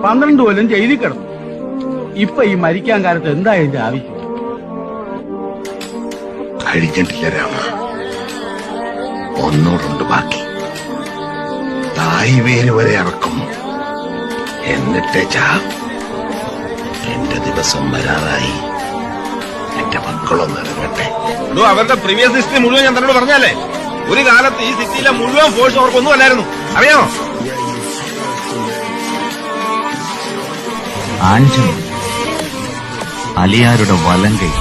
12 കൊല്ലം ജയിലിൽ കിടന്നു. ഇപ്പൊ ഈ മരിക്കാൻ കാലത്ത് എന്താ ഇതിന്റെ ആവശ്യം? കഴിഞ്ഞിട്ടില്ല രാമ, ഒന്നോടുണ്ട് ബാക്കി. തായ് വേര് വരെ ഇറക്കും, എന്നിട്ടേ എന്റെ ദിവസം വരാറായി. എന്റെ മക്കളൊന്നും ഇറങ്ങട്ടെ. അവരുടെ പ്രീവിയസ് ഹിസ്റ്ററി മുഴുവൻ ഞാൻ തന്നോട് പറഞ്ഞല്ലേ. ഒരു കാലത്ത് ഈ സിറ്റിയിലെ മുഴുവൻ ഫോഴ്സ് അവർക്കൊന്നും അല്ലായിരുന്നു, അറിയാമോ? ആഞ്ചലോ അലിയാരുടെ വലങ്കൈ.